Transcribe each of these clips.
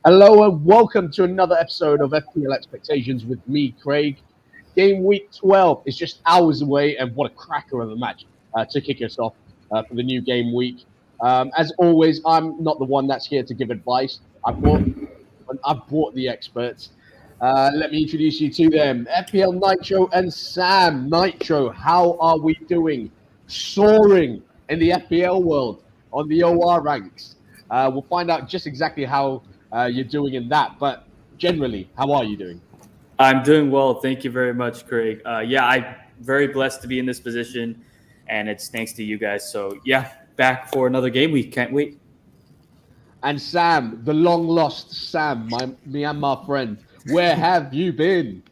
Hello and welcome to another episode of FPL Expectations with me, Craig. Game week 12 is just hours away, and what a cracker of a match to kick us off for the new game week. As always, I'm not the one that's here to give advice. I've brought the experts. Let me introduce you to them. FPL Nitro and Sam. Nitro, how are we doing? Soaring in the FPL world on the OR ranks. We'll find out just exactly how you're doing in that. But generally, how are you doing? I'm doing well. Thank you very much, Craig. I'm very blessed to be in this position, and it's thanks to you guys. So, back for another game week. Can't wait. And Sam, the long lost Sam, my Myanmar friend, where have you been?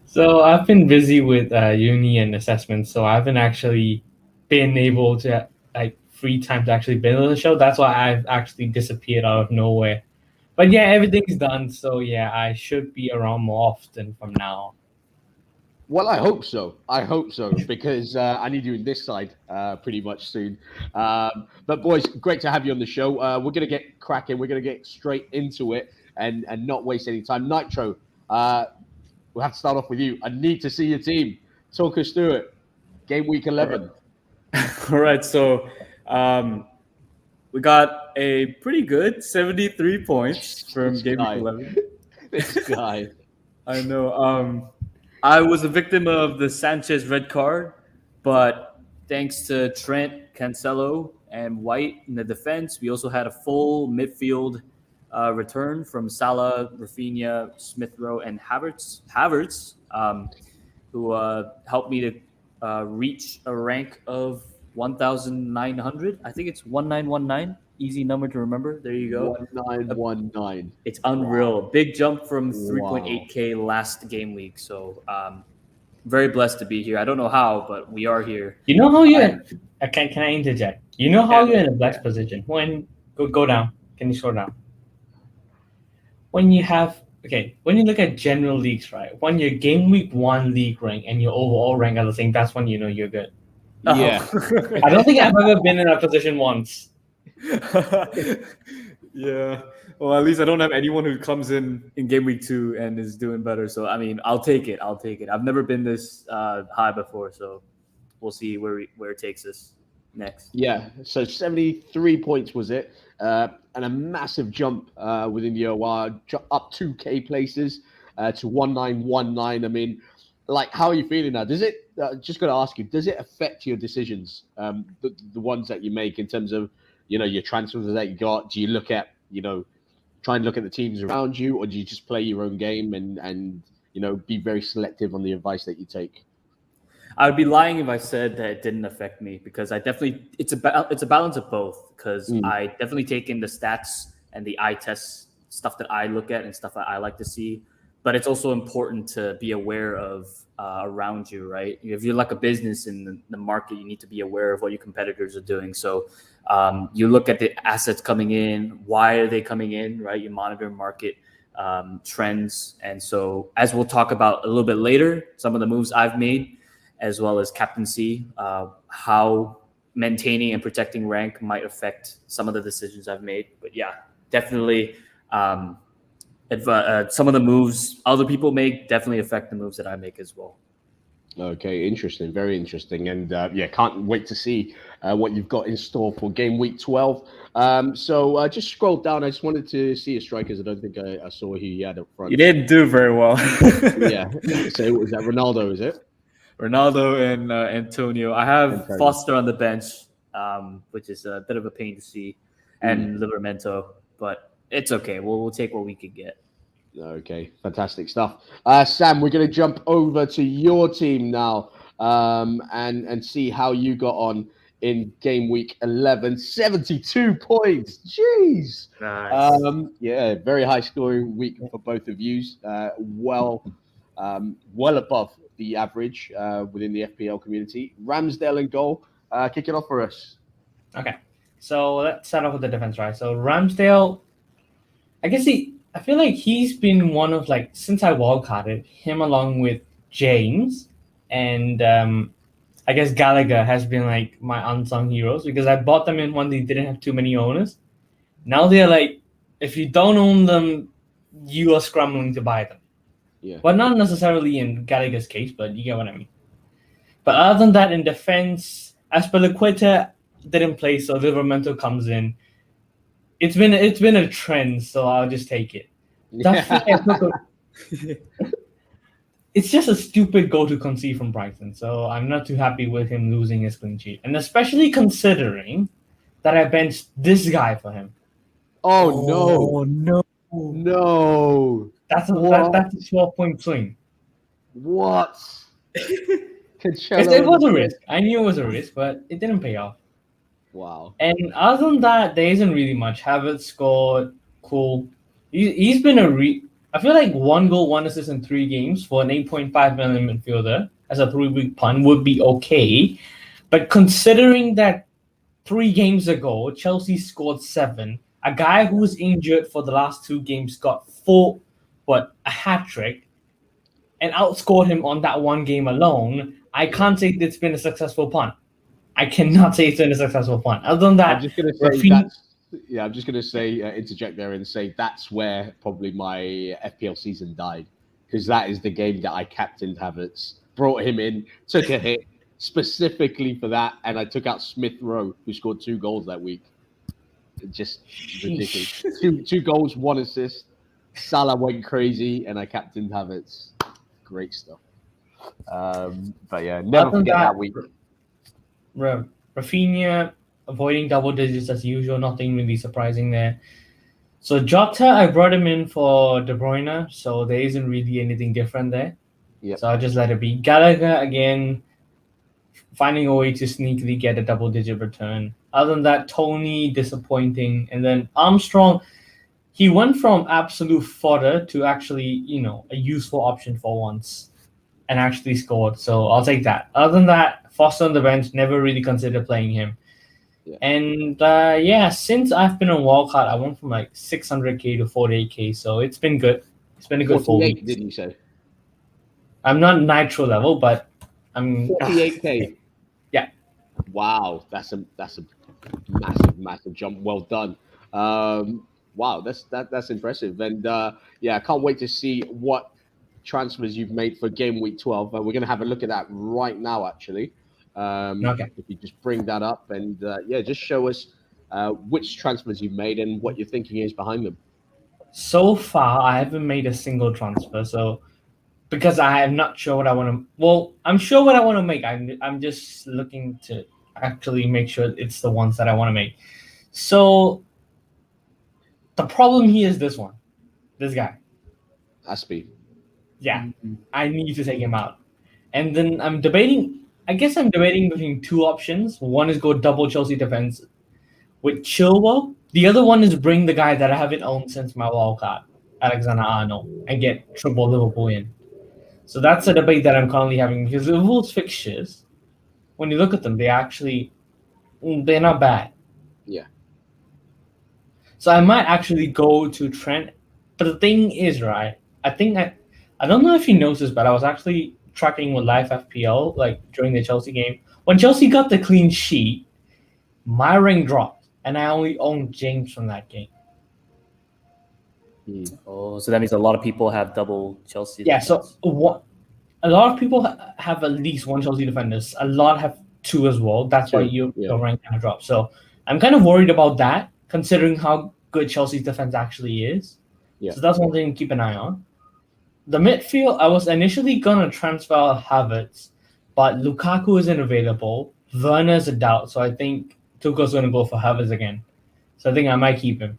So I've been busy with uni and assessments, so I haven't actually been able to free time to actually build the show. That's why I've actually disappeared out of nowhere. But yeah, everything's done, so yeah, I should be around more often from now. Well, I hope so. Because I need you in this side pretty much soon. But boys, great to have you on the show. We're going to get cracking. We're going to get straight into it and not waste any time. Nitro, we'll have to start off with you. I need to see your team. Talk us through it. Game week 11. All right. So we got a pretty good 73 points from game week 11. This guy. I know. I was a victim of the Sanchez red card, but thanks to Trent, Cancelo, and White in the defense, we also had a full midfield return from Salah, Rafinha, Smith Rowe, and Havertz, who helped me to reach a rank of 1,900. I think it's 1919. Easy number to remember. There you go. 1919. It's unreal. Wow. Big jump from 3.8K last game week. So very blessed to be here. I don't know how, but we are here. You know how you're... Can I interject? You know how you're in a blessed position? When... Go down. Can you scroll down? When you look at general leagues, right? When your game week 1 league rank and your overall rank are the same, that's when you know you're good. Yeah. I don't think I've ever been in that position once. Yeah. Well, at least I don't have anyone who comes in game week 2 and is doing better. So, I mean, I'll take it. I've never been this high before. So we'll see where it takes us next. Yeah. So 73 points was it? And a massive jump within the OR, up 2K places to 1919. I mean, how are you feeling now? Does it, just got to ask you, does it affect your decisions, the ones that you make in terms of, your transfers that you got? Do you look at, try and look at the teams around you, or do you just play your own game and be very selective on the advice that you take? I would be lying if I said that it didn't affect me, because it's a balance of both, because I definitely take in the stats and the eye test stuff that I look at and stuff that I like to see. But it's also important to be aware of around you, right? If you're like a business in the market, you need to be aware of what your competitors are doing. So you look at the assets coming in, why are they coming in, right? You monitor market trends. And so, as we'll talk about a little bit later, some of the moves I've made, as well as captaincy, how maintaining and protecting rank might affect some of the decisions I've made. But yeah, definitely some of the moves other people make definitely affect the moves that I make as well. Okay, interesting, very interesting, and can't wait to see what you've got in store for game week 12. So just scroll down. I just wanted to see your strikers. I don't think I saw who he had up front. You didn't do very well. Yeah. So was that Ronaldo? Is it Ronaldo and Antonio? I have Foster on the bench, which is a bit of a pain to see, and Livramento, but it's okay. We'll take what we can get. Okay, fantastic stuff. Sam, we're going to jump over to your team now and see how you got on in game week 11. 72 points. Jeez. Nice. Very high scoring week for both of you. Well above the average within the FPL community. Ramsdale in goal. Kick it off for us. Okay, so let's start off with the defense, right? So Ramsdale, I feel like he's been one of, since I wildcarded him along with James and I guess Gallagher has been my unsung heroes, because I bought them in when they didn't have too many owners. Now they're If you don't own them, you are scrambling to buy them. Yeah. But not necessarily in Gallagher's case, but you get what I mean. But other than that, in defense, Aspilicueta didn't play, so Livramento comes in. It's been a trend, so I'll just take it. It's just a stupid goal to concede from Brighton, so I'm not too happy with him losing his clean sheet, and especially considering that I benched this guy for him. Oh no! That's a 12-point swing. What? It was a risk. I knew it was a risk, but it didn't pay off. Wow. And other than that, there isn't really much. Havertz scored, cool. He's been I feel like 1 goal, 1 assist in 3 games for an 8.5 million midfielder as a 3-week punt would be okay. But considering that 3 games ago, Chelsea scored 7, a guy who was injured for the last 2 games got a hat-trick, and outscored him on that 1 game alone, I can't say it's been a successful punt. I cannot say it's been a successful punt. Other than that, I'm just going to say interject there and say that's where probably my FPL season died, because that is the game that I captained Havertz, brought him in, took a hit specifically for that, and I took out Smith Rowe, who scored 2 goals that week. Just ridiculous. 2 goals, 1 assist. Salah went crazy, and I captained Havertz. Great stuff. But yeah, never forget that week. Rafinha avoiding double digits as usual, nothing really surprising there. So Jota, I brought him in for De Bruyne, so there isn't really anything different there. Yep. So I'll just let it be. Gallagher, again, finding a way to sneakily get a double-digit return. Other than that, Tony, disappointing. And then Armstrong, he went from absolute fodder to actually, a useful option for once and actually scored. So I'll take that. Other than that, Foster on the bench, never really considered playing him. Yeah. And since I've been on wildcard, I went from like 600k to 48k. So it's been good. It's been a good 4 weeks. Did you say? I'm not nitro level, but I'm 48k. Yeah. Wow, that's a massive jump. Well done. Wow, that's impressive. And I can't wait to see what transfers you've made for game week 12. We're going to have a look at that right now, actually. Okay. If you just bring that up and just show us which transfers you've made and what your thinking is behind them. So far, I haven't made a single transfer. So because I am not sure what I want to. Well, I'm sure what I want to make. I'm just looking to actually make sure it's the ones that I want to make. So the problem here is this guy. Aspie. Yeah, I need to take him out. And then I'm debating between 2 options. One is go double Chelsea defense with Chilwell. The other one is bring the guy that I haven't owned since my wildcard, Alexander-Arnold, and get triple Liverpool in. So that's a debate that I'm currently having, because Liverpool's fixtures, when you look at them, they're not bad. Yeah. So I might actually go to Trent. But the thing is, right, I don't know if you noticed this, but I was actually tracking with live FPL, like during the Chelsea game. When Chelsea got the clean sheet, my rank dropped, and I only owned James from that game. Oh, so that means a lot of people have double Chelsea. Yeah, defenders. So a lot of people have at least 1 Chelsea defenders. A lot have 2 as well. That's why your rank kind of drops. So I'm kind of worried about that, considering how good Chelsea's defense actually is. Yeah. So that's one thing to keep an eye on. The midfield, I was initially going to transfer Havertz, but Lukaku isn't available. Werner's a doubt, so I think Tuchel's going to go for Havertz again. So I think I might keep him.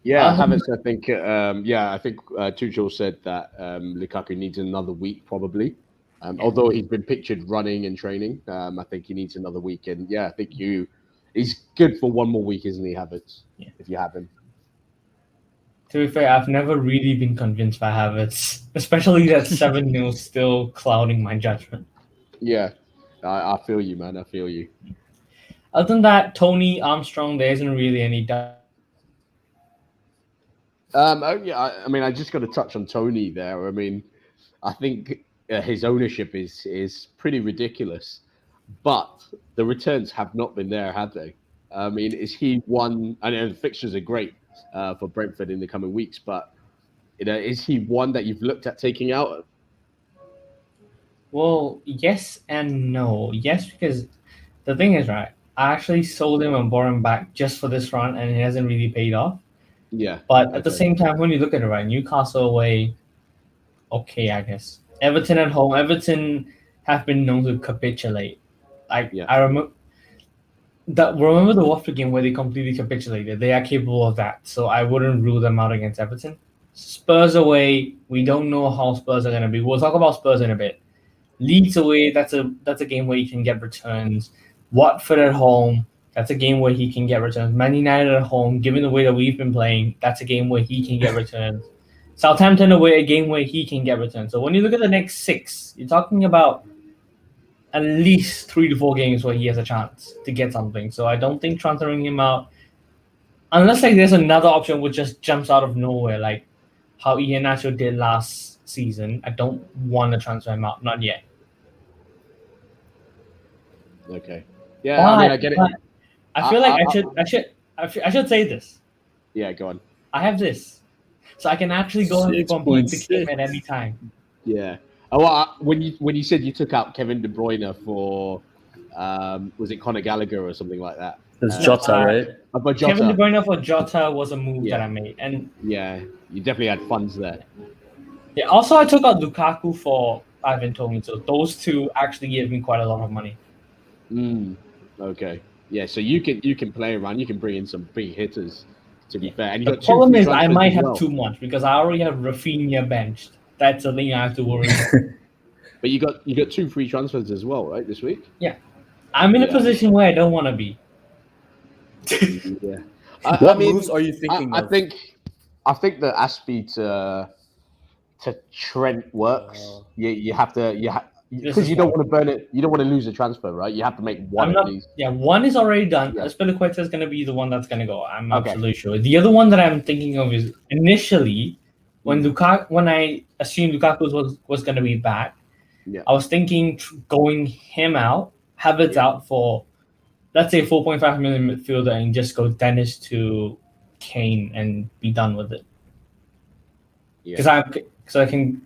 Yeah, Havertz, I think Tuchel said that Lukaku needs another week probably. Although he's been pictured running and training, I think he needs another week. And I think he's good for 1 more week, isn't he, Havertz? Yeah. If you have him. To be fair, I've never really been convinced by Havertz, especially that 7-0 still clouding my judgment. Yeah, I feel you, man. I feel you. Other than that, Tony, Armstrong, there isn't really any doubt. I just got to touch on Tony there. I mean, I think his ownership is pretty ridiculous, but the returns have not been there, have they? I mean, is he one? I know the fixtures are great for Brentford in the coming weeks, but is he one that you've looked at taking out? Well, yes and no. Yes, because the thing is, right, I actually sold him and bought him back just for this run, and it hasn't really paid off. Yeah. But at the Okay. same time, when you look at it, right, Newcastle away, okay, I guess. Everton at home. Everton have been known to capitulate. Yeah. I remember the Watford game where they completely capitulated. They are capable of that, so I wouldn't rule them out against Everton. Spurs away, we don't know how Spurs are going to be. We'll talk about Spurs in a bit. Leeds away, that's a game where you can get returns. Watford at home, that's a game where he can get returns. Man United at home, given the way that we've been playing, that's a game where he can get returns. Southampton away, a game where he can get returns. So when you look at the next 6, you're talking about at least 3 to 4 games where he has a chance to get something. So I don't think transferring him out, unless like there's another option which just jumps out of nowhere, like how Ian Nacho did last season. I don't want to transfer him out, not yet. Okay. Yeah, I mean, I get it. I feel like I should say this. Yeah, go on. I have this, so I can actually go and compete to Kane at any time. Yeah. Oh, well, when you said you took out Kevin De Bruyne for, was it Conor Gallagher or something like that? It's Jota, right? But Jota. Kevin De Bruyne for Jota was a move that I made, and yeah, you definitely had funds there. Yeah. Also, I took out Lukaku for Ivan Toney, so those two actually gave me quite a lot of money. Okay. Yeah. So you can play around. You can bring in some big hitters. To be fair, and you The got problem two is I might have well. too much because I already have Rafinha benched. That's the thing I have to worry about. But you got 2 free transfers as well, right? This week. Yeah, I'm in a position where I don't want to be. Yeah. What moves are you thinking I of? think the Aspie to Trent works. You have to because you don't want to burn it. You don't want to lose a transfer, right? You have to make one of these. Yeah, one is already done. Yeah. Azpilicueta is going to be the one that's going to go. I'm absolutely sure. The other one that I'm thinking of is initially when I assumed Lukaku was going to be back. Yeah. I was thinking going him out, Havertz out for, let's say, 4.5 million midfielder, and just go Dennis to Kane and be done with it. Because I can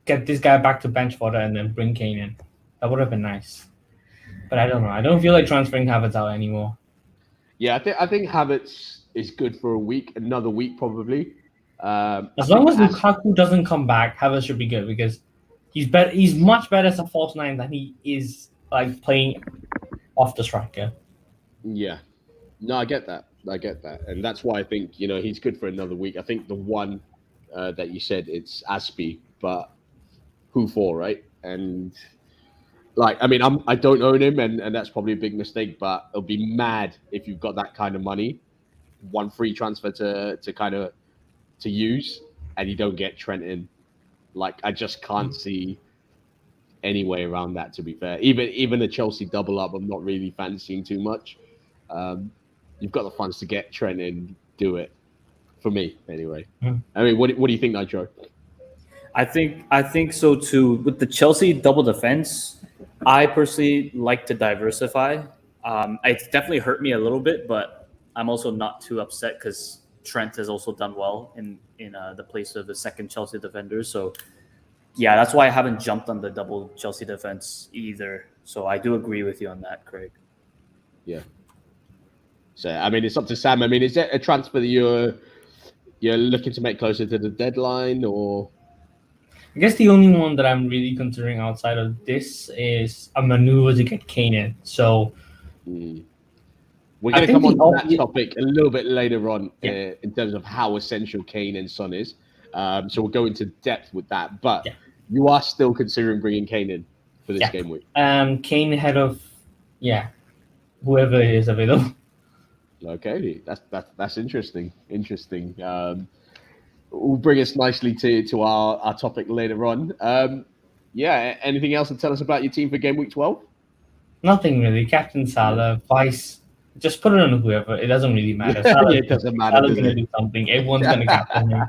get this guy back to bench fodder and then bring Kane in. That would have been nice. But I don't know. I don't feel like transferring Havertz out anymore. Yeah, I think Havertz is good for a week, another week probably. As long as Lukaku doesn't come back, Havertz should be good because he's better. He's much better as a false 9 than he is like playing off the striker. Yeah, no, I get that, and that's why I think he's good for another week. I think the one that you said it's Aspie, but who for, right? And I mean, I don't own him, and that's probably a big mistake. But it'll be mad if you've got that kind of money, one free transfer to use, and you don't get Trent in. I just can't see any way around that. To be fair, even the Chelsea double up, I'm not really fancying too much. You've got the funds to get Trent in, do it. For me, anyway. I mean, what do you think, Nitro? I think so too. With the Chelsea double defense, I personally like to diversify. It's definitely hurt me a little bit, but I'm also not too upset because Trent has also done well in the place of the second Chelsea defender. So yeah, that's why I haven't jumped on the double Chelsea defense either. So I do agree with you on that, Craig. Yeah. So I mean, it's up to Sam. I mean, is that a transfer that you're looking to make closer to the deadline, or? I guess the only one that I'm really considering outside of this is a maneuver to get Kane in. So we're going to come on to that topic a little bit later on in terms of how essential Kane and Son is. So we'll go into depth with that. But you are still considering bringing Kane in for this game week. Kane ahead of whoever is available. Okay, that's interesting. Will bring us nicely to our topic later on. Anything else to tell us about your team for game week 12? Nothing really. Captain Salah, vice. Just put it on whoever. It doesn't really matter. It doesn't matter. Salah's going to do something. Everyone's going to captain him.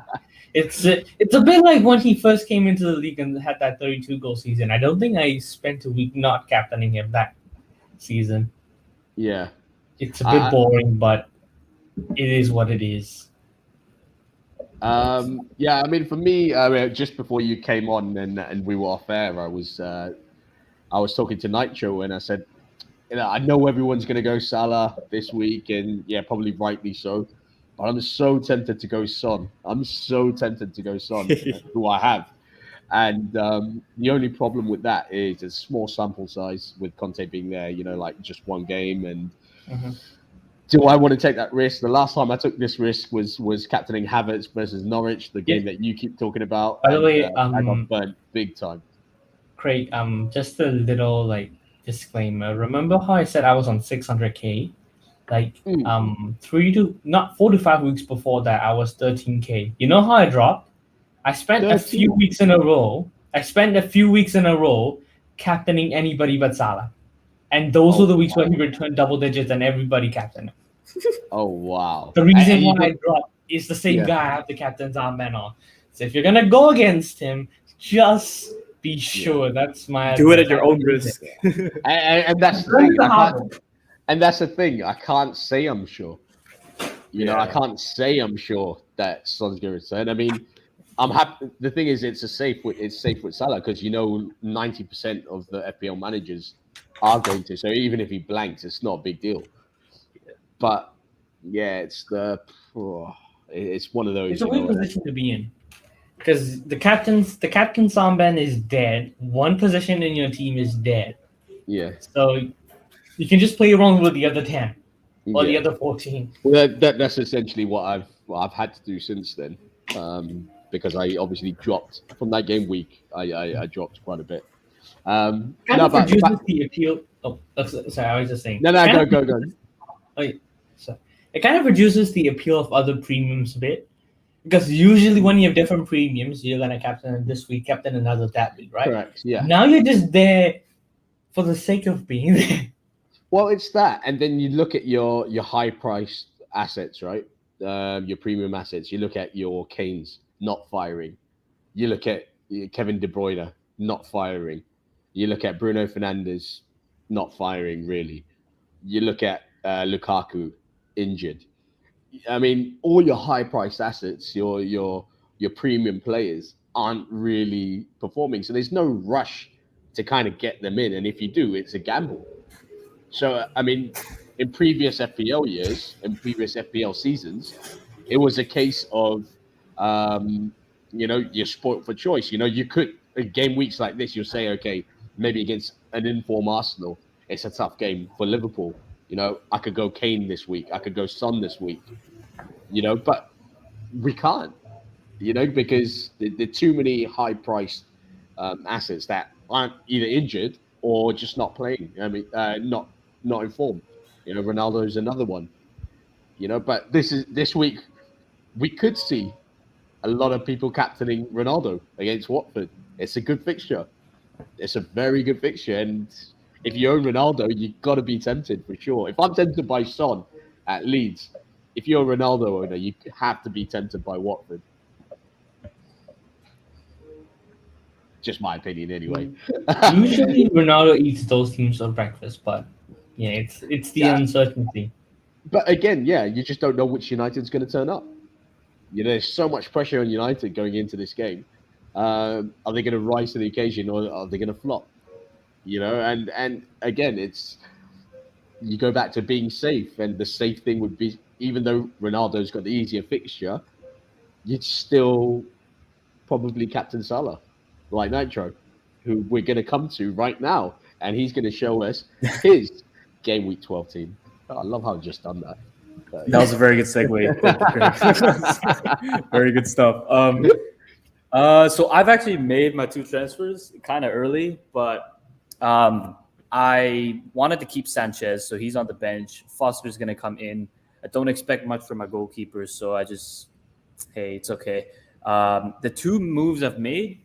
It's a bit like when he first came into the league and had that 32-goal season. I don't think I spent a week not captaining him that season. Yeah. It's a bit boring, but it is what it is. Yeah, I mean, for me, just before you came on and we were off air, I was talking to Nitro and I said, I know everyone's going to go Salah this week, and yeah, probably rightly so. But I'm so tempted to go Son. I'm so tempted to go Son, who I have. And the only problem with that is a small sample size with Conte being there, like just one game. And do I want to take that risk? The last time I took this risk was captaining Havertz versus Norwich, the game that you keep talking about. By the way, I got burnt big time. Craig, just a little disclaimer. Remember how I said I was on 600K? 4 to 5 weeks before that, I was 13K. You know how I dropped? I spent a few weeks in a row. Captaining anybody but Salah, and those were the weeks where he returned double digits and everybody captained him. Oh wow! The reason why I dropped is the same guy I have the captain's armband on. So if you're gonna go against him, just be sure. That's my do it at your own risk. and that's the thing. And that's the thing. I can't say I'm sure. I can't say I'm sure that Son's going to return. I mean, I'm happy. The thing is, it's safe with Salah because 90% of the FPL managers are going to. So even if he blanks, it's not a big deal. But yeah, it's one of those. It's a weird position to be in because the captain's armband is dead. One position in your team is dead. Yeah. So you can just play around with the other 10 or the other 14. Well, that's essentially what I've had to do since then. Because I obviously dropped from that game week. I dropped quite a bit. Reduces the appeal. Sorry, I was just saying. No, go. So it kind of reduces the appeal of other premiums a bit, because usually when you have different premiums, you're gonna captain this week, captain another that week, right? Correct. Yeah. Now you're just there for the sake of being there. Well, it's that, and then you look at your high-priced assets, right? Your premium assets. You look at your Kanes not firing. You look at Kevin De Bruyne not firing. You look at Bruno Fernandes not firing, really. You look at Lukaku injured. I mean, all your high-priced assets, your premium players aren't really performing. So there's no rush to kind of get them in. And if you do, it's a gamble. So, I mean, in previous FPL years, in previous FPL seasons, it was a case of, you're spoiled for choice. You could, in game weeks like this, you'll say, okay, maybe against an informed Arsenal, it's a tough game for Liverpool. I could go Kane this week. I could go Son this week. But we can't, because there are too many high-priced assets that aren't either injured or just not playing. I mean, not informed. Ronaldo's another one. But this week we could see a lot of people captaining Ronaldo against Watford. It's a good fixture. It's a very good fixture, and if you own Ronaldo, you've got to be tempted for sure. If I'm tempted by Son at Leeds, if you're a Ronaldo owner, you have to be tempted by Watford. Just my opinion, anyway. Usually, Ronaldo eats those teams for breakfast, but yeah, it's the uncertainty. But again, you just don't know which United's going to turn up. There's so much pressure on United going into this game. Are they going to rise to the occasion, or are they going to flop? And again, you go back to being safe, and the safe thing would be, even though Ronaldo's got the easier fixture, you'd still probably captain Salah, like Nitro, who we're going to come to right now, and he's going to show us his game week 12 team. I love how I've just done that. That was a very good segue. Very good stuff. So I've actually made my 2 transfers kind of early, but I wanted to keep Sanchez, so he's on the bench. Foster's going to come in. I don't expect much from my goalkeepers, so it's okay. The 2 moves I've made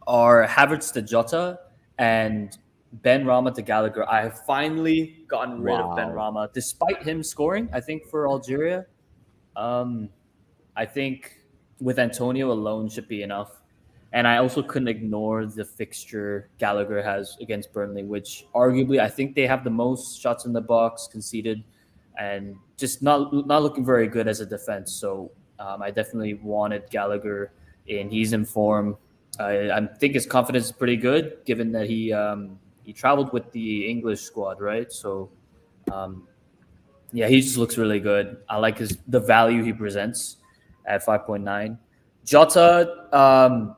are Havertz to Jota and Ben Rama to Gallagher. I have finally gotten rid of Ben Rama, despite him scoring, I think, for Algeria. I think with Antonio alone should be enough. And I also couldn't ignore the fixture Gallagher has against Burnley, which arguably I think they have the most shots in the box conceded and just not looking very good as a defense. So I definitely wanted Gallagher in. He's in form. I think his confidence is pretty good, given that he traveled with the English squad, right? So yeah, he just looks really good. I like the value he presents at 5.9. Jota,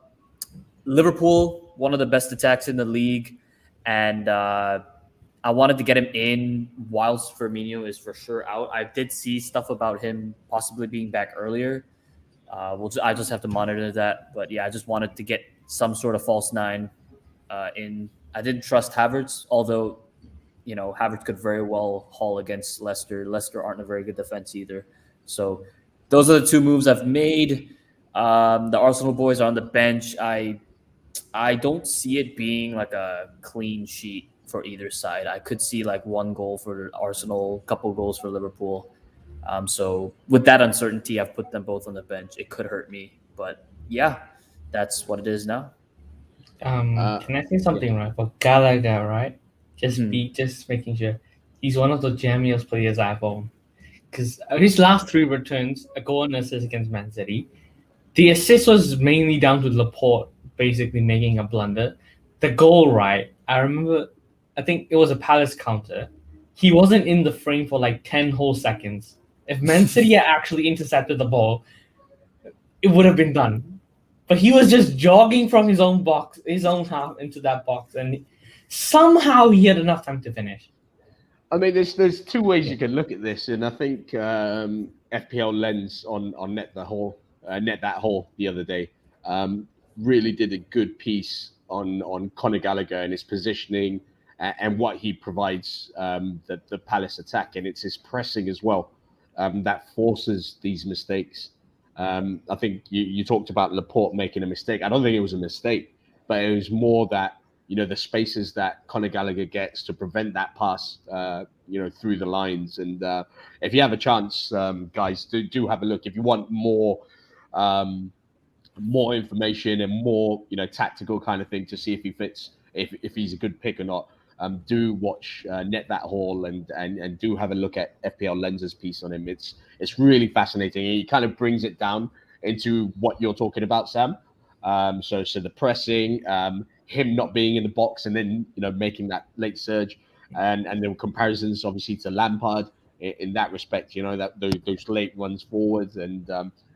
Liverpool, one of the best attacks in the league, and I wanted to get him in whilst Firmino is for sure out. I did see stuff about him possibly being back earlier. I just have to monitor that. But yeah, I just wanted to get some sort of false nine in. I didn't trust Havertz, although Havertz could very well haul against Leicester. Leicester aren't a very good defense either. So those are the two moves I've made. The Arsenal boys are on the bench. I don't see it being like a clean sheet for either side. I could see like one goal for Arsenal, couple goals for Liverpool. So with that uncertainty, I've put them both on the bench. It could hurt me, but yeah, that's what it is now. Can I say something right for Gallagher? Right, just making sure he's one of the jammiest players I've owned because his last 3 returns, a goal and assist against Man City. The assist was mainly down to Laporte basically making a blunder. The goal, right? I remember, I think it was a Palace counter. He wasn't in the frame for like 10 whole seconds. If Man City had actually intercepted the ball, it would have been done. But he was just jogging from his own box, his own half into that box, and somehow he had enough time to finish. I mean, there's 2 ways you can look at this, and I think FPL Lens on Net That Hole the other day really did a good piece on Conor Gallagher and his positioning and what he provides the Palace attack, and it's his pressing as well that forces these mistakes. I think you talked about Laporte making a mistake. I don't think it was a mistake, but it was more that the spaces that Conor Gallagher gets to prevent that pass, through the lines. And if you have a chance, guys, do have a look. If you want more information and more, tactical kind of thing to see if he fits, if he's a good pick or not, do watch Net That Hall and do have a look at FPL Lens's piece on him. It's really fascinating. He kind of brings it down into what you're talking about, Sam. So the pressing, him not being in the box and then making that late surge, and the comparisons obviously to Lampard in that respect. That those late runs forwards, and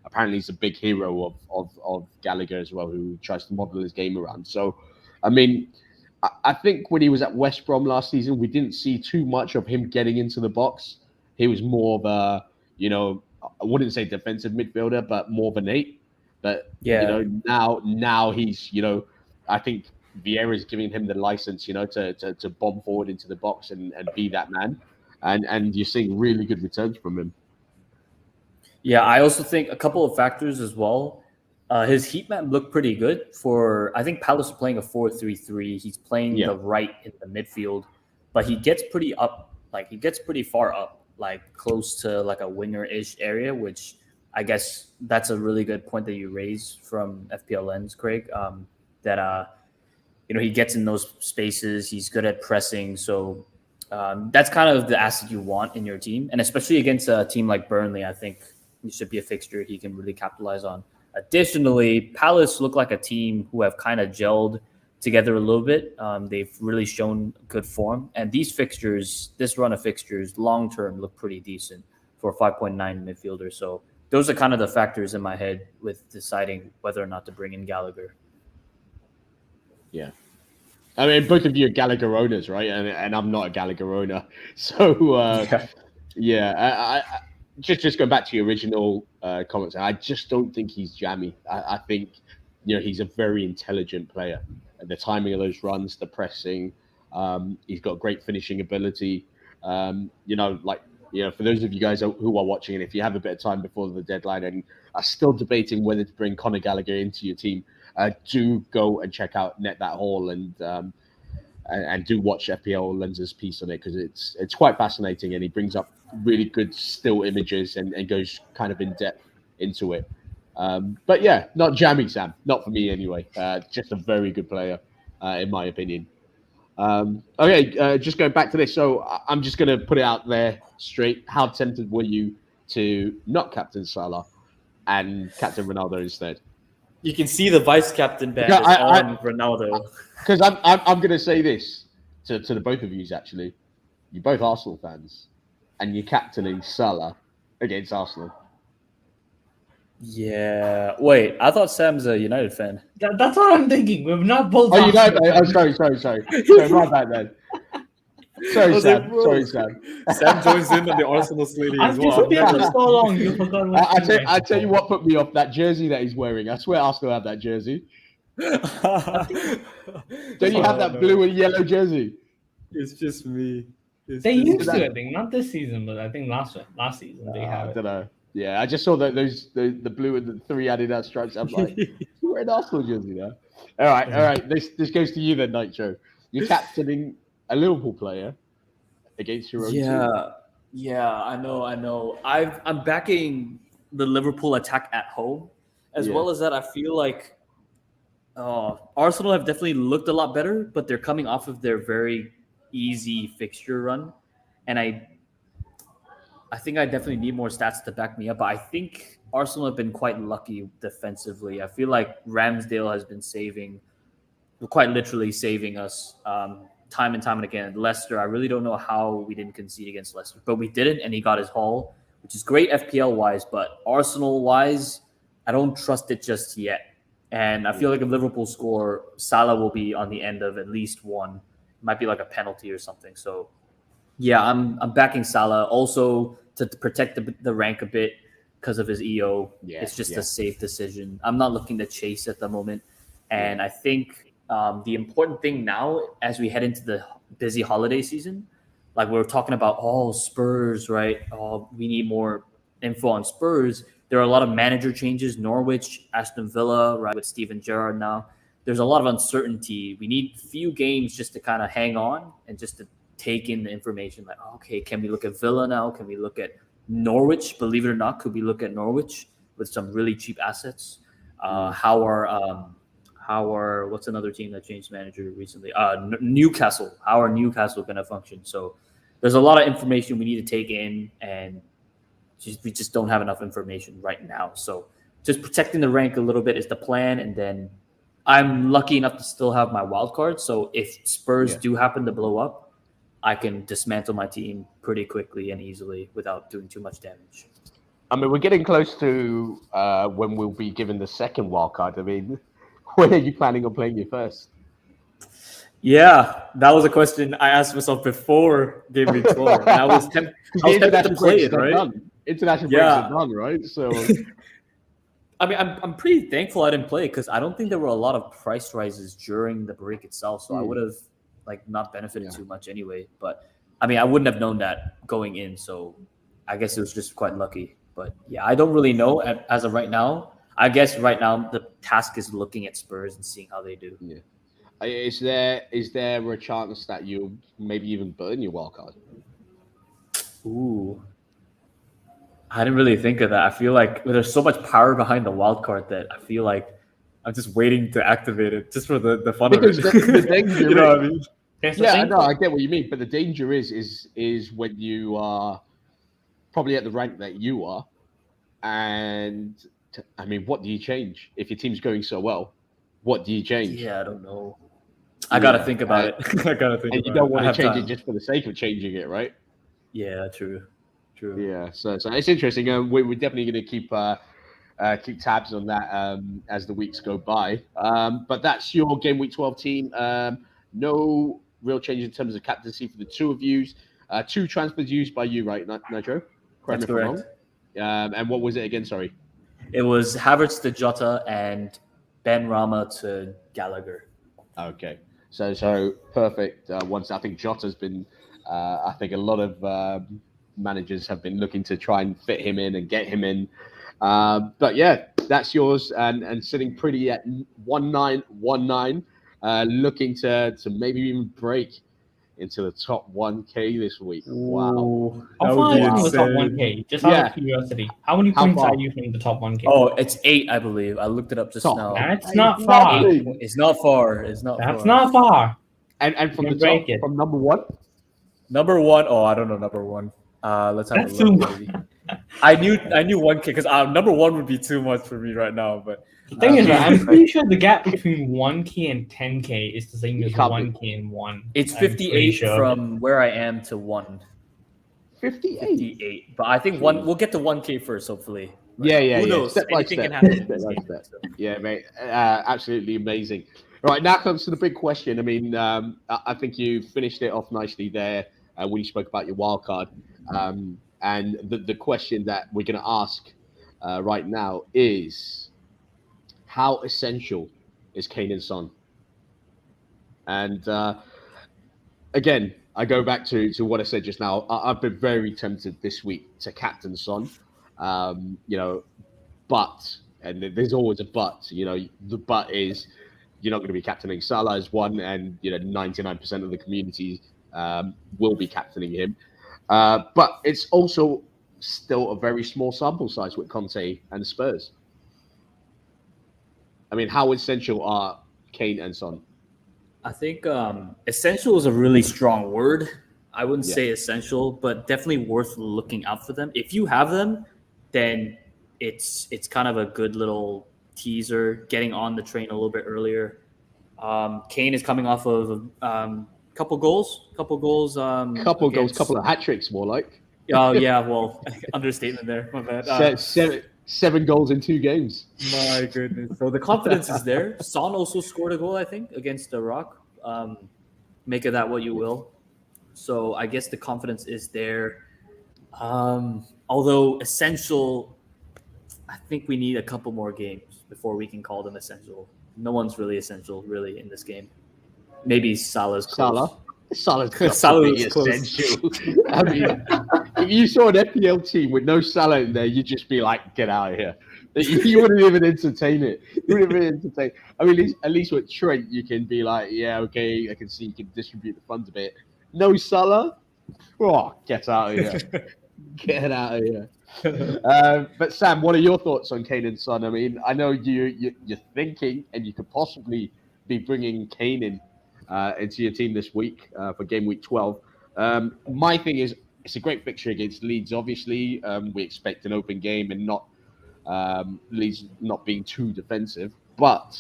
apparently he's a big hero of Gallagher as well, who tries to model his game around. So, I mean, I think when he was at West Brom last season, we didn't see too much of him getting into the box. He was more of a, I wouldn't say defensive midfielder, but more of an 8. But yeah, now he's, I think Vieira is giving him the license, to bomb forward into the box and be that man, and you're seeing really good returns from him. Yeah, I also think a couple of factors as well. His heat map looked pretty good for. I think Palace is playing a 4-3-3. He's playing the right in the midfield, but he gets pretty up, like he gets pretty far up, like close to like a winger-ish area, which I guess that's a really good point that you raise from FPL Lens, Craig. That he gets in those spaces. He's good at pressing, so that's kind of the asset you want in your team, and especially against a team like Burnley, I think he should be a fixture he can really capitalize on. Additionally, Palace look like a team who have kind of gelled together a little bit. They've really shown good form, and this run of fixtures, long term, look pretty decent for a 5.9 midfielder. So those are kind of the factors in my head with deciding whether or not to bring in Gallagher. Yeah. I mean, both of you are Gallagher owners, right? And I'm not a Gallagher owner. So, I just going back to your original comments, I just don't think he's jammy. I think, he's a very intelligent player. The timing of those runs, the pressing, he's got great finishing ability. For those of you guys who are watching, and if you have a bit of time before the deadline and are still debating whether to bring Conor Gallagher into your team, do go and check out Net That Hall and do watch FPL Lens's piece on it, because it's quite fascinating, and he brings up really good still images and goes kind of in depth into it. But yeah, not jammy, Sam. Not for me anyway. Just a very good player, in my opinion. Okay, just going back to this. So I'm just going to put it out there straight. How tempted were you to not captain Salah and captain Ronaldo instead? You can see the vice captain band is on Ronaldo. Because I'm going to say this to the both of you actually. You're both Arsenal fans, and you're captaining Salah against Arsenal. Yeah. Wait, I thought Sam's a United fan. That's what I'm thinking. We're not both. Oh, you know? Oh, sorry. Sorry, my bad then. Sorry, Sam. Sorry, Sam. Sam joins in on the Arsenal slating as well. I've disappeared for so long. You forgot what I tell you what put me off, that jersey that he's wearing. I swear Arsenal have that jersey. Don't you have that blue and yellow jersey? It's just me. They used to, I think, not this season, but I think last season they have. I don't know. Yeah, I just saw the blue and the 3 Adidas stripes. I'm like, you're wearing an Arsenal jersey now. All right. This goes to you then, Nitro. You're captaining a Liverpool player against your own team. Yeah, I know. I'm backing the Liverpool attack at home, as well as that. I feel like Arsenal have definitely looked a lot better, but they're coming off of their very easy fixture run, and I think I definitely need more stats to back me up. But I think Arsenal have been quite lucky defensively. I feel like Ramsdale has been quite literally saving us time and time and again. Leicester, I really don't know how we didn't concede against Leicester, but we didn't, and he got his haul, which is great FPL-wise, but Arsenal-wise, I don't trust it just yet. And I feel like if Liverpool score, Salah will be on the end of at least one. It might be like a penalty or something. So, yeah, I'm backing Salah. Also, to protect the rank a bit because of his EO. It's just a safe decision. I'm not looking to chase at the moment. And I think the important thing now, as we head into the busy holiday season, like we were talking about, Spurs, right? We need more info on Spurs. There are a lot of manager changes, Norwich, Aston Villa, right, with Steven Gerrard now. There's a lot of uncertainty. We need few games just to kind of hang on and just to take in the information. Like, okay, can we look at Villa now? Can we look at Norwich? Believe it or not, could we look at Norwich with some really cheap assets? How are what's another team that changed manager recently? Newcastle. How are Newcastle going to function? So there's a lot of information we need to take in, and we just don't have enough information right now. So just protecting the rank a little bit is the plan. And then I'm lucky enough to still have my wild card. So if Spurs do happen to blow up, I can dismantle my team pretty quickly and easily without doing too much damage. I mean, we're getting close to when we'll be given the second wild card. I mean, when are you planning on playing your first? Yeah, that was a question I asked myself before Game Week 12. And I was tempted to play it, right? International breaks are done, right? So, I mean, I'm pretty thankful I didn't play because I don't think there were a lot of price rises during the break itself. So I would have not benefited too much anyway. But I mean, I wouldn't have known that going in. So I guess it was just quite lucky. But yeah, I don't really know as of right now. I guess right now the task is looking at Spurs and seeing how they do. Yeah. Is there a chance that you'll maybe even burn your wild card? Ooh. I didn't really think of that. I feel like there's so much power behind the wild card that I feel like I'm just waiting to activate it just for the fun of it. The danger you know what I mean? Yeah, no, I get what you mean. But the danger is when you are probably at the rank that you are. And I mean, what do you change if your team's going so well? What do you change? Yeah, I don't know. I got to think about it. I got to think about it. And you don't want to change it just for the sake of changing it, right? Yeah, true. Yeah, so it's interesting. We're definitely going to keep tabs on that as the weeks go by. But that's your Game Week 12 team. No real change in terms of captaincy for the two of you. 2 transfers used by you, right, Nitro? That's correct. And what was it again? Sorry. It was Havertz to Jota and Ben Rama to Gallagher. Okay, so perfect. Once I think Jota's been, I think a lot of managers have been looking to try and fit him in and get him in. But yeah, that's yours and sitting pretty at 1-9-1-9, looking to maybe even break into the top 1K this week. Wow. How far are you from the top 1K? Just out of curiosity. How many points are you from the top 1K? Oh, it's 8, I believe. I looked it up just now. That's not far. It's not far. That's not far. And from You the break top, it. from number one. Number one. Oh, I don't know number one. Let's have That's a look. too Maybe. I knew 1K because number one would be too much for me right now. But The thing is, right, I'm pretty sure the gap between 1K and 10K is the same as can't be. 1K and 1. it's I'm pretty 58 sure. from where I am to 1. 58. 58. But I think we'll get to 1K first, hopefully. But Yeah. Who knows? Step by Anything step. can happen in Step this by game. step. So. Yeah, mate. Absolutely amazing. Right, now comes to the big question. I mean, I think you finished it off nicely there when you spoke about your wild card. And the question that we're going to ask right now is, how essential is Kane and Son? And again, I go back to what I said just now. I've been very tempted this week to captain Son. But, and there's always a but, the but is you're not going to be captaining Salah as one, and 99% of the community will be captaining him. But it's also still a very small sample size with Conte and Spurs. I mean, how essential are Kane and Son? I think essential is a really strong word. I wouldn't Yeah. say essential, but definitely worth looking out for them. If you have them, then it's kind of a good little teaser, getting on the train a little bit earlier. Kane is coming off of couple goals. Couple goals, couple of hat tricks, more like. Oh yeah, well, understatement there. My bad. Seven goals in 2 games. My goodness. So the confidence is there. Son also scored a goal, I think, against the Rock. Make of that what you will. So I guess the confidence is there. Although essential, I think we need a couple more games before we can call them essential. No one's really essential, really, in this game. Maybe Salah's close. Salah's close. essential. I mean, if you saw an FPL team with no Salah in there, you'd just be like, get out of here. You wouldn't even entertain it. I mean, at least with Trent, you can be like, yeah, okay, I can see you can distribute the funds a bit. No Salah? Oh, get out of here. Get out of here. But Sam, what are your thoughts on Kane and Son? I mean, I know you're thinking, and you could possibly be bringing Kane in into your team this week for game week 12. My thing is, it's a great fixture against Leeds. Obviously, we expect an open game and not Leeds not being too defensive. But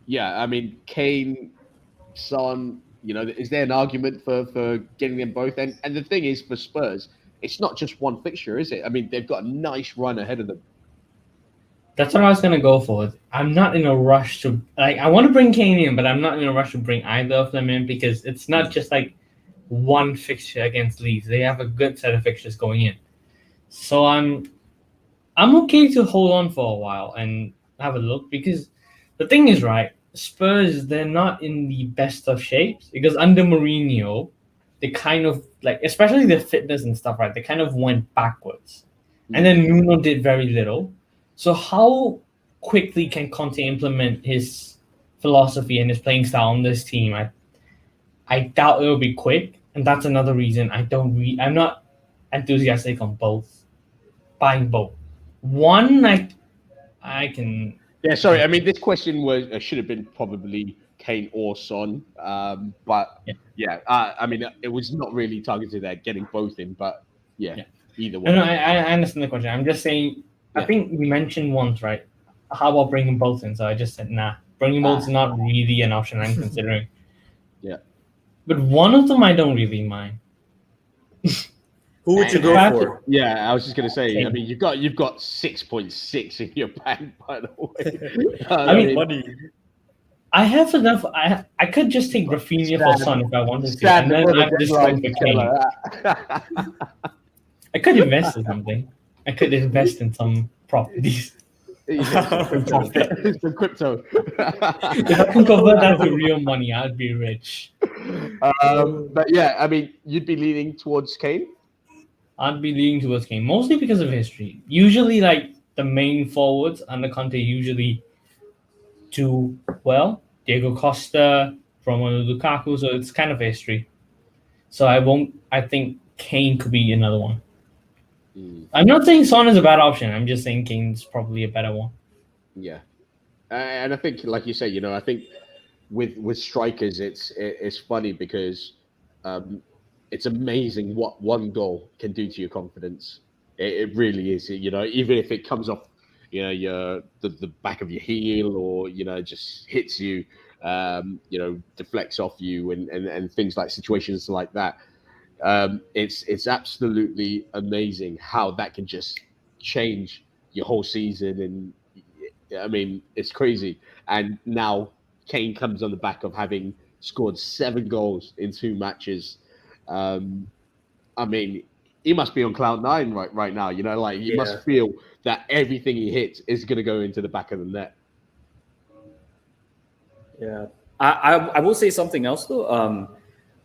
yeah, I mean, Kane, Son, is there an argument for getting them both? And the thing is, for Spurs, it's not just one fixture, is it? I mean, they've got a nice run ahead of them. That's what I was gonna go for. I'm not in a rush to I want to bring Kane in, but I'm not in a rush to bring either of them in because it's not just like one fixture against Leeds. They have a good set of fixtures going in. So I'm okay to hold on for a while and have a look because the thing is, right, Spurs, they're not in the best of shapes because under Mourinho, they kind of especially their fitness and stuff, right? They kind of went backwards. And then Nuno did very little. So how quickly can Conte implement his philosophy and his playing style on this team? I doubt it will be quick, and that's another reason I'm not enthusiastic on buying both. One, I can. Yeah, sorry. I mean, this question should have been probably Kane or Son, but yeah. I mean, it was not really targeted at getting both in, but yeah. Either way. No, I understand the question. I'm just saying. I think we mentioned once, right? How about bringing both in? So I just said, nah, bringing both is not really an option I'm considering. Yeah. But one of them I don't really mind. Who would you go for? Yeah, I was just gonna say. I mean, you've got 6.6 in your bank, by the way. I mean, money. I have enough. I could just take Rafinha for Son if I wanted to, and then I'm just going for Kane. I could invest in something. I could invest in some properties. Some crypto. If I can convert that to real money, I'd be rich. But yeah, I mean, you'd be leaning towards Kane? I'd be leaning towards Kane, mostly because of history. Usually, the main forwards under Conte usually do well. Diego Costa, Romelu Lukaku, so it's kind of history. So I think Kane could be another one. I'm not saying Son is a bad option. I'm just saying Kane's probably a better one. Yeah. And I think, like you say, I think with strikers, it's funny because um, it's amazing what one goal can do to your confidence. It really is. You know, even if it comes off, you know, the back of your heel, or just hits you, deflects off you, and things like situations like that. It's absolutely amazing how that can just change your whole season, and I mean it's crazy. And now Kane comes on the back of having scored 7 goals in 2 matches. Um, I mean, he must be on cloud nine right now. Like he Yeah. must feel that everything he hits is going to go into the back of the net. Yeah. I will say something else though.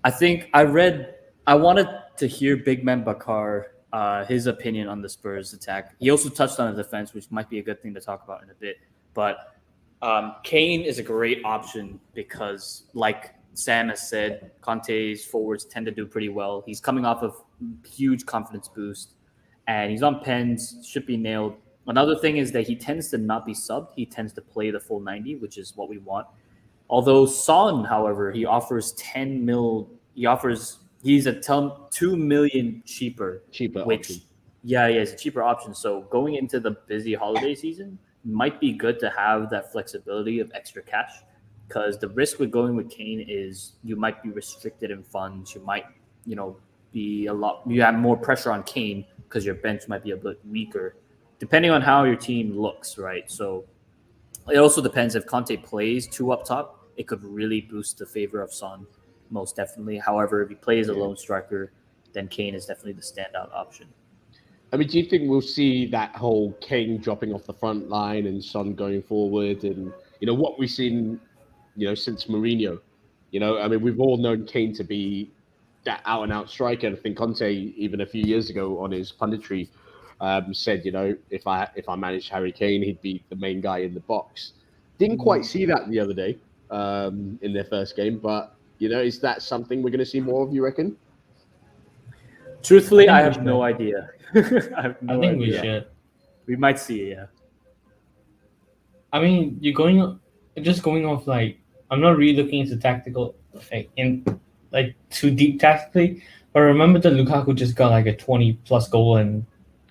I think I wanted to hear Big Man Bakar his opinion on the Spurs attack. He also touched on the defense, which might be a good thing to talk about in a bit. But Kane is a great option because, like Sam has said, Conte's forwards tend to do pretty well. He's coming off of huge confidence boost, and he's on pens, should be nailed. Another thing is that he tends to not be subbed. He tends to play the full 90, which is what we want. Although Son, however, he offers 10 mil. He's a 2 million cheaper, which Option. yeah, it's a cheaper option. So going into the busy holiday season might be good to have that flexibility of extra cash, because the risk with going with Kane is you might be restricted in funds. You might, you have more pressure on Kane because your bench might be a bit weaker, depending on how your team looks, right? So it also depends if Conte plays 2 up top. It could really boost the favor of Son, most definitely. However, if he plays a lone striker, then Kane is definitely the standout option. I mean, do you think we'll see that whole Kane dropping off the front line and Son going forward, and what we've seen, since Mourinho? I mean, we've all known Kane to be that out and out striker. And I think Conte, even a few years ago on his punditry, said, if I managed Harry Kane, he'd be the main guy in the box. Didn't quite see that the other day in their first game, but is that something we're going to see more of? You reckon? Truthfully, I have no idea. I think we should. We might see it, yeah. I mean, going off, like, I'm not really looking into tactical, like too deep tactically, but remember that Lukaku just got like a 20+ goal and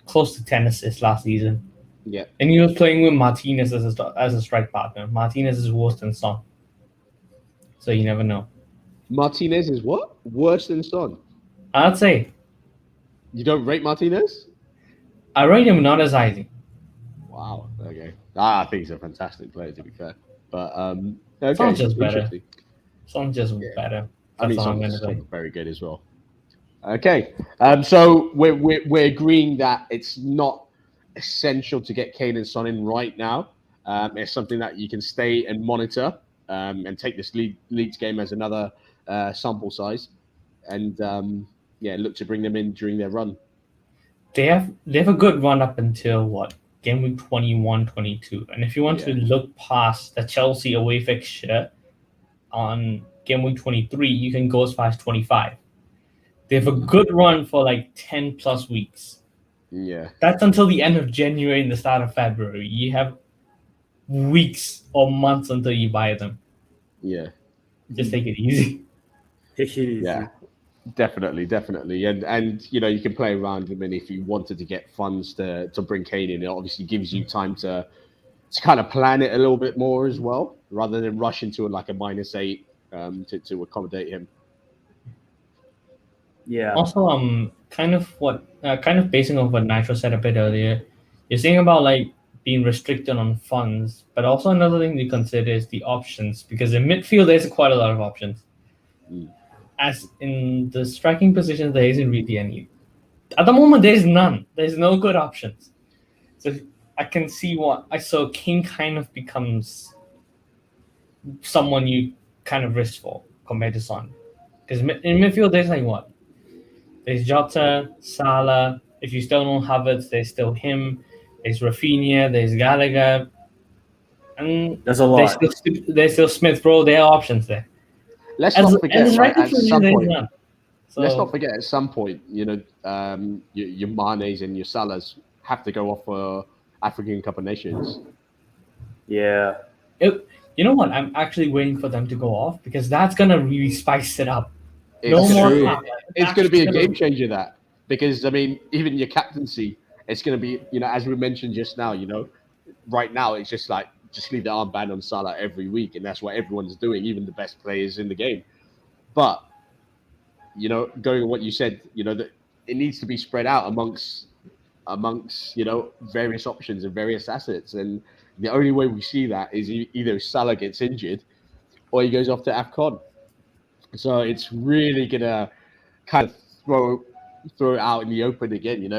close to 10 assists last season. Yeah. And he was playing with Martinez as a strike partner. Martinez is worse than Son. So you never know. Martinez is what? Worse than Son? I'd say. You don't rate Martinez? I rate him not as high. Wow. Okay. I think he's a fantastic player, to be fair. But okay. Son's just better. Son's just better. I mean, Son's very good as well. Okay. So we're agreeing that it's not essential to get Kane and Son in right now. It's something that you can stay and monitor and take this Leeds game as another sample size, and look to bring them in during their run. They have a good run up until game week 21, 22. And if you want to look past the Chelsea away fixture on game week 23, you can go as far as 25. They have a good run for like 10+ weeks. Yeah. That's until the end of January and the start of February. You have weeks or months until you buy them. Yeah. Just take it easy. Yeah. Definitely. And you can play around them, and if you wanted to get funds to bring Kane in, it obviously gives you time to kind of plan it a little bit more as well, rather than rush into like a -8 to accommodate him. Yeah. Also, kind of basing on what Nitro said a bit earlier, you're saying about like being restricted on funds, but also another thing to consider is the options, because in midfield there's quite a lot of options. As in the striking positions, there isn't really any. At the moment, there's none. There's no good options. So I can see so King kind of becomes someone you kind of risk for compared to Son. Because in midfield, there's like what? There's Jota, Salah. If you still don't have it, there's still him. There's Rafinha. There's Gallagher. And there's a lot. There's still Smith, bro. There are options there. Let's not forget at some point, your Manes and your Salahs have to go off for African Cup of Nations. Yeah. You know what? I'm actually waiting for them to go off because that's gonna really spice it up. It's No more true. Salah. it's going to be a That's game gonna- changer, that, because I mean, even your captaincy, it's going to be, as we mentioned just now, right now it's just like just leave the armband on Salah every week, and that's what everyone's doing, even the best players in the game. But going on what you said, that it needs to be spread out amongst various options and various assets, and the only way we see that is either Salah gets injured or he goes off to AFCON. So it's really gonna kind of throw it out in the open again,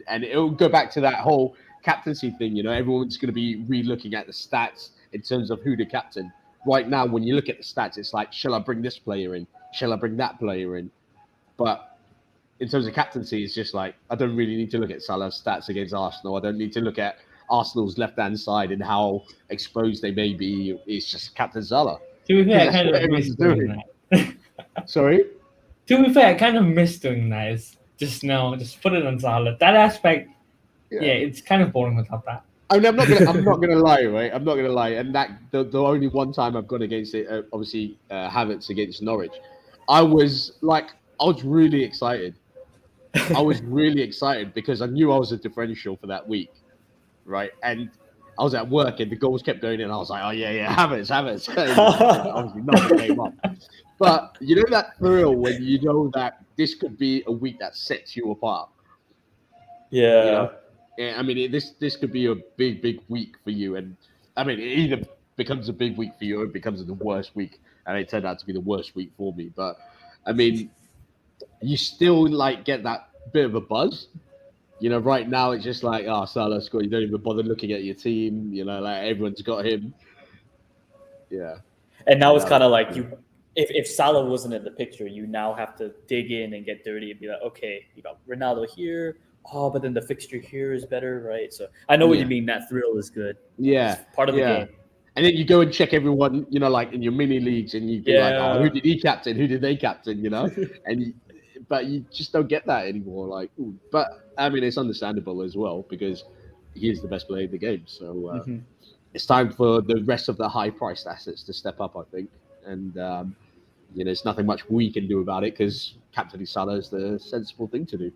and it'll go back to that whole captaincy thing. Everyone's going to be re-looking at the stats in terms of who to captain. Right now, when you look at the stats, it's like, shall I bring this player in? Shall I bring that player in? But in terms of captaincy, it's just like, I don't really need to look at Salah's stats against Arsenal. I don't need to look at Arsenal's left-hand side and how exposed they may be. It's just Captain Salah. To be fair, I That's kind what of everyone's miss doing doing. that. Sorry? To be fair, I kind of miss doing that. It's just no, just put it on Salah. That aspect, yeah, it's kind of boring without that. I mean, I'm not gonna lie, right? I'm not gonna lie, and that the only one time I've gone against it, obviously, Havertz against Norwich, I was really excited. I was really excited because I knew I was a differential for that week, right? And I was at work, and the goals kept going in. I was like, oh yeah, Havertz. And obviously, nothing came up. But that thrill when you know that this could be a week that sets you apart. Yeah. Yeah, I mean, this could be a big week for you, and I mean, it either becomes a big week for you or it becomes the worst week, and it turned out to be the worst week for me. But I mean, you still get that bit of a buzz. Right now it's just like, oh, Salah scored. You don't even bother looking at your team. Like everyone's got him. Yeah. And now it's kind of like if Salah wasn't in the picture, you now have to dig in and get dirty and be like, okay, you got Ronaldo here. Oh, but then the fixture here is better, right? So I know what you mean. That thrill is good. Yeah. It's part of the game. And then you go and check everyone, like in your mini leagues, and you be like, oh, who did he captain? Who did they captain? But you just don't get that anymore. But I mean, it's understandable as well because he is the best player in the game. So it's time for the rest of the high-priced assets to step up, I think. And there's nothing much we can do about it because captaining Salah is the sensible thing to do.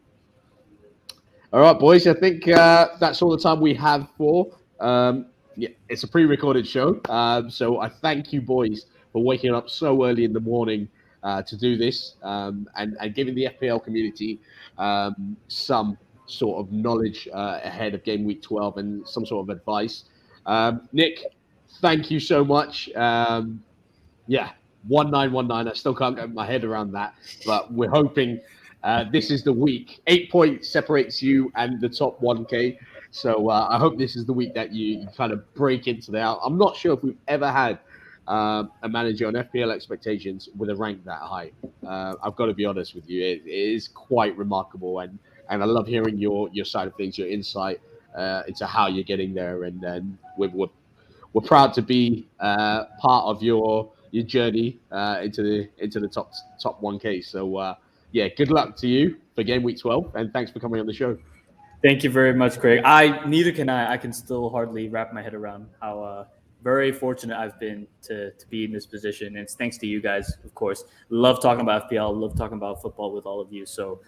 All right, boys. I think that's all the time we have for. It's a pre-recorded show, so I thank you, boys, for waking up so early in the morning to do this and giving the FPL community some sort of knowledge ahead of game week 12 and some sort of advice. Nick, thank you so much. 1919. I still can't get my head around that, but we're hoping this is the week. 8 points separates you and the top 1K. So I hope this is the week that you kind of break into that. I'm not sure if we've ever had a manager on FPL expectations with a rank that high. I've got to be honest with you. It is quite remarkable. And I love hearing your side of things, your insight into how you're getting there. And then we're proud to be part of your journey into the top 1K. So good luck to you for game week 12, and thanks for coming on the show. Thank you very much, Craig. Neither can I. I can still hardly wrap my head around how very fortunate I've been to be in this position. And it's thanks to you guys, of course. Love talking about FPL, love talking about football with all of you. So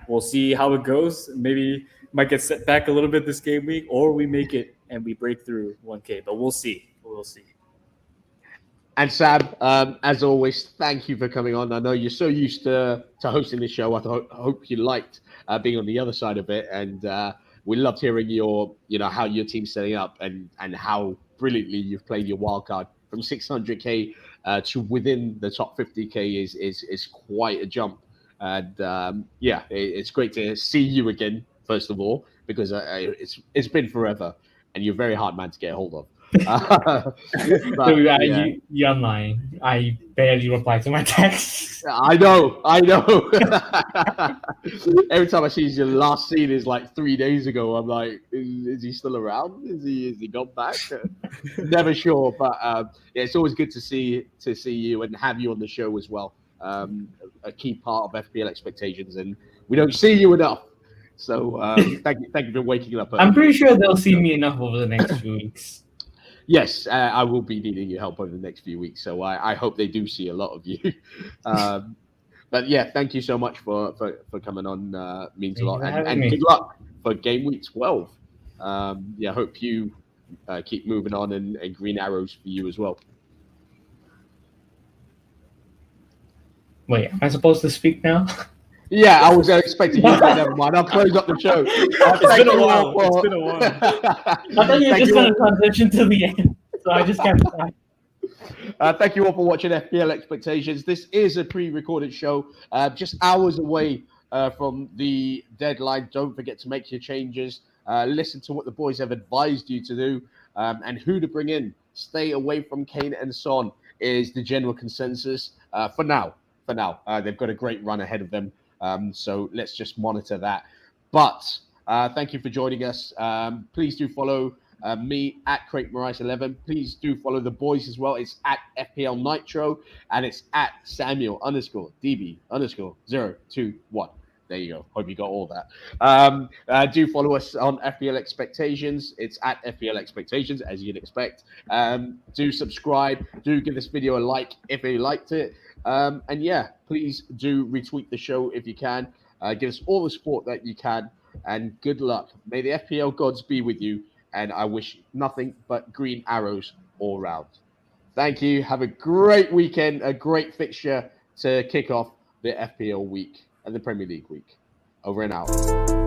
we'll see how it goes. Maybe might get set back a little bit this game week, or we make it and we break through 1K. But we'll see. We'll see. And Sam, as always, thank you for coming on. I know you're so used to hosting this show. I hope you liked being on the other side of it, and we loved hearing how your team's setting up and how brilliantly you've played your wild card from 600K to within the top 50K is quite a jump. And it's great to see you again, first of all, because it's been forever, and you're a very hard man to get a hold of. You're online. I barely reply to my texts. I know. Every time I see your last scene is like 3 days ago. I'm like, is he still around? Is he gone back? Never sure, but it's always good to see you and have you on the show as well. A key part of FPL expectations, and we don't see you enough. So thank you for waking up. I'm pretty sure they'll see me enough over the next few weeks. Yes, I will be needing your help over the next few weeks. So I hope they do see a lot of you. But yeah, thank you so much for coming on. Means a Thank you lot. for And having me. good luck for game week 12. Yeah, hope you keep moving on and green arrows for you as well. Wait, am I supposed to speak now? Yeah, I was expecting you, but never mind. I'll close up the show. It's been a while. It's been a while. I thought you were just going to transition to the end, so I just kept quiet. Thank you all for watching FPL Expectations. This is a pre-recorded show, just hours away from the deadline. Don't forget to make your changes. Listen to what the boys have advised you to do and who to bring in. Stay away from Kane and Son is the general consensus for now. They've got a great run ahead of them. So let's just monitor that. But thank you for joining us. Please do follow me at Craig Morais 11. Please do follow the boys as well. It's at FPL Nitro and it's at Samuel _DB _021. There you go. Hope you got all that. Do follow us on FPL Expectations. It's at FPL Expectations, as you'd expect. Do subscribe. Do give this video a like if you liked it. And yeah, please do retweet the show if you can. Give us all the support that you can. And good luck. May the FPL gods be with you. And I wish nothing but green arrows all round. Thank you. Have a great weekend, a great fixture to kick off the FPL week and the Premier League week. Over and out.